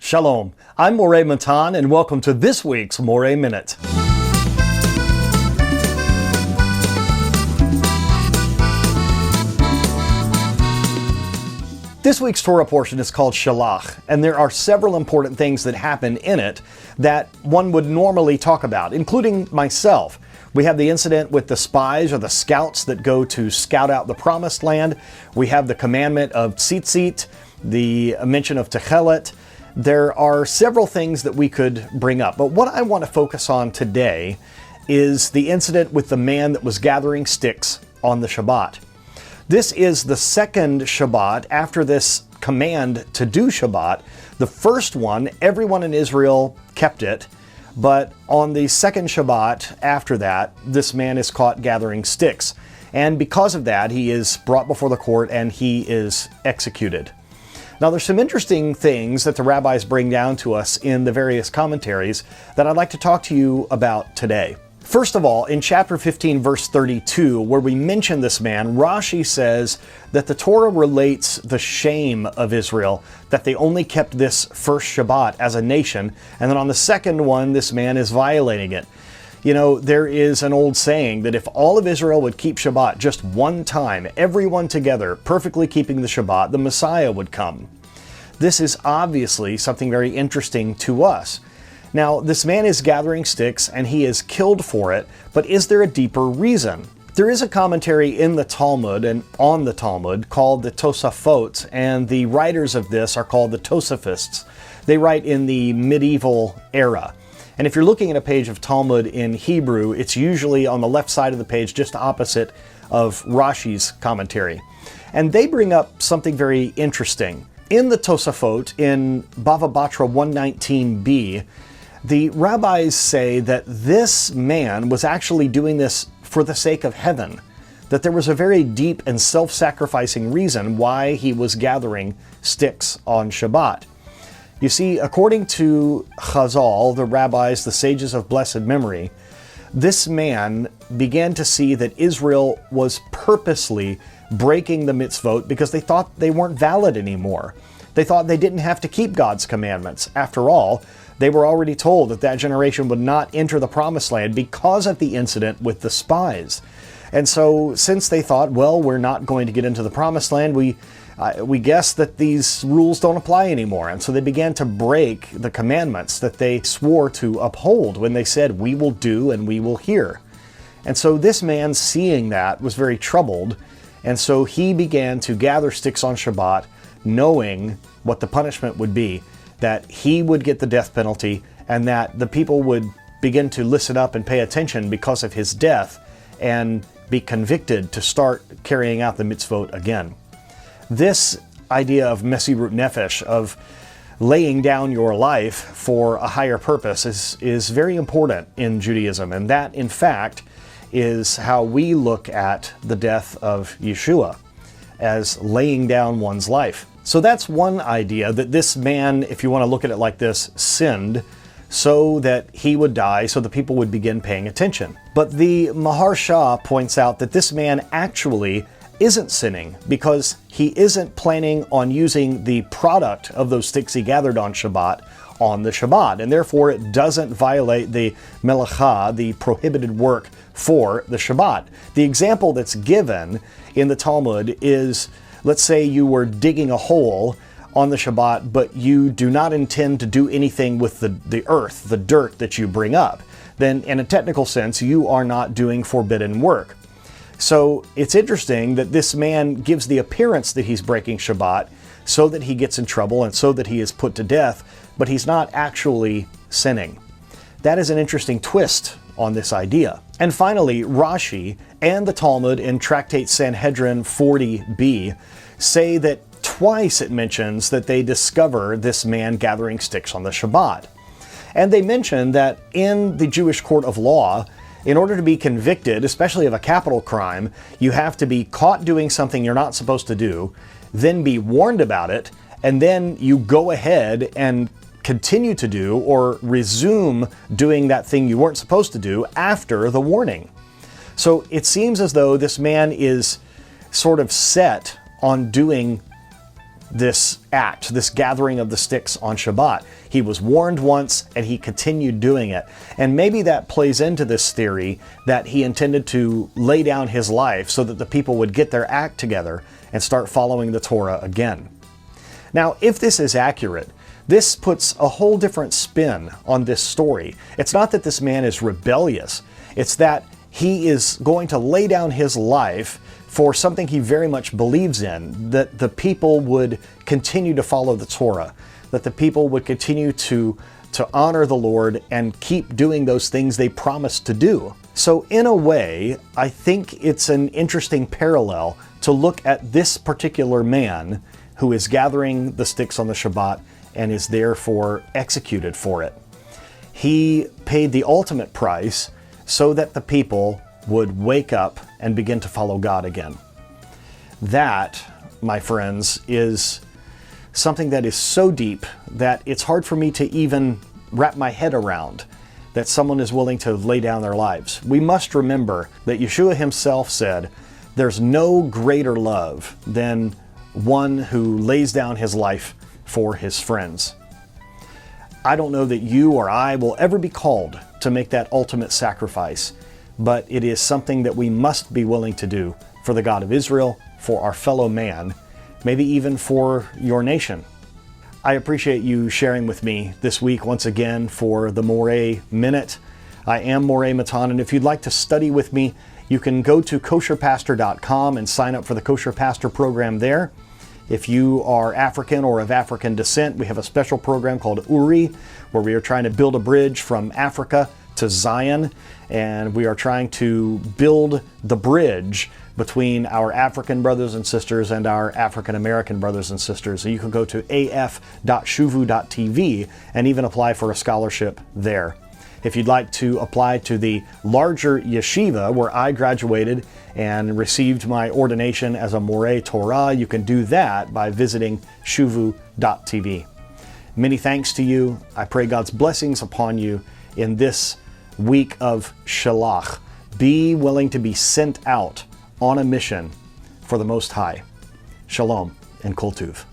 Shalom, I'm Moreh Matan, and welcome to this week's Moreh Minute. This week's Torah portion is called Shelach, and there are several important things that happen in it that one would normally talk about, including myself. We have the incident with the spies or the scouts that go to scout out the promised land. We have the commandment of tzitzit, the mention of techelet. There are several things that we could bring up, but what I want to focus on today is the incident with the man that was gathering sticks on the Shabbat. This is the second Shabbat after this command to do Shabbat. The first one, everyone in Israel kept it, but on the second Shabbat after that, this man is caught gathering sticks. And because of that, he is brought before the court and he is executed. Now, there's some interesting things that the rabbis bring down to us in the various commentaries that I'd like to talk to you about today. First of all, in chapter 15, verse 32, where we mention this man, Rashi says that the Torah relates the shame of Israel, that they only kept this first Shabbat as a nation, and then on the second one, this man is violating it. You know, there is an old saying that if all of Israel would keep Shabbat just one time, everyone together, perfectly keeping the Shabbat, the Messiah would come. This is obviously something very interesting to us. Now, this man is gathering sticks and he is killed for it, but is there a deeper reason? There is a commentary in the Talmud and on the Talmud called the Tosafot, and the writers of this are called the Tosafists. They write in the medieval era. And if you're looking at a page of Talmud in Hebrew, it's usually on the left side of the page, just opposite of Rashi's commentary. And they bring up something very interesting. In the Tosafot, in Bava Batra 119b, the rabbis say that this man was actually doing this for the sake of heaven, that there was a very deep and self-sacrificing reason why he was gathering sticks on Shabbat. You see, according to Chazal, the rabbis, the sages of blessed memory, this man began to see that Israel was purposely breaking the mitzvot because they thought they weren't valid anymore. They thought they didn't have to keep God's commandments. After all, they were already told that that generation would not enter the promised land because of the incident with the spies. And so since they thought, well, we're not going to get into the promised land, we guess that these rules don't apply anymore. And so they began to break the commandments that they swore to uphold when they said, we will do and we will hear. And so this man, seeing that, was very troubled. And so he began to gather sticks on Shabbat, knowing what the punishment would be, that he would get the death penalty and that the people would begin to listen up and pay attention because of his death and be convicted to start carrying out the mitzvot again. This idea of mesirut nefesh, of laying down your life for a higher purpose, is very important in Judaism, and that, in fact, is how we look at the death of Yeshua, as laying down one's life. So that's one idea, that this man, if you want to look at it like this, sinned so that he would die, so the people would begin paying attention. But the Maharsha points out that this man actually isn't sinning because he isn't planning on using the product of those sticks he gathered on Shabbat on the Shabbat, and therefore it doesn't violate the melacha, the prohibited work for the Shabbat. The example that's given in the Talmud is, let's say you were digging a hole on the Shabbat, but you do not intend to do anything with the earth, the dirt that you bring up. Then in a technical sense, you are not doing forbidden work. So it's interesting that this man gives the appearance that he's breaking Shabbat so that he gets in trouble and so that he is put to death, but he's not actually sinning. That is an interesting twist on this idea. And finally, Rashi and the Talmud in Tractate Sanhedrin 40b say that twice it mentions that they discover this man gathering sticks on the Shabbat. And they mention that in the Jewish court of law, in order to be convicted, especially of a capital crime, you have to be caught doing something you're not supposed to do, then be warned about it, and then you go ahead and continue to do or resume doing that thing you weren't supposed to do after the warning. So it seems as though this man is sort of set on doing this act, this gathering of the sticks on Shabbat. He was warned once and he continued doing it. And maybe that plays into this theory that he intended to lay down his life so that the people would get their act together and start following the Torah again. Now, if this is accurate, this puts a whole different spin on this story. It's not that this man is rebellious. It's that he is going to lay down his life for something he very much believes in, that the people would continue to follow the Torah, that the people would continue to honor the Lord and keep doing those things they promised to do. So in a way, I think it's an interesting parallel to look at this particular man who is gathering the sticks on the Shabbat and is therefore executed for it. He paid the ultimate price so that the people would wake up and begin to follow God again. That, my friends, is something that is so deep that it's hard for me to even wrap my head around, that someone is willing to lay down their lives. We must remember that Yeshua himself said, there's no greater love than one who lays down his life for his friends. I don't know that you or I will ever be called to make that ultimate sacrifice, but it is something that we must be willing to do for the God of Israel, for our fellow man, maybe even for your nation. I appreciate you sharing with me this week once again for the Moreh Minute. I am Moreh Matan, and if you'd like to study with me, you can go to kosherpastor.com and sign up for the Kosher Pastor program there. If you are African or of African descent, we have a special program called Uri, where we are trying to build a bridge from Africa to Zion, and we are trying to build the bridge between our African brothers and sisters and our African American brothers and sisters. So you can go to af.shuvu.tv and even apply for a scholarship there. If you'd like to apply to the larger yeshiva where I graduated and received my ordination as a Moreh Torah, you can do that by visiting shuvu.tv. Many thanks to you. I pray God's blessings upon you in this week of Shelach. Be willing to be sent out on a mission for the Most High. Shalom and Kol Tuv.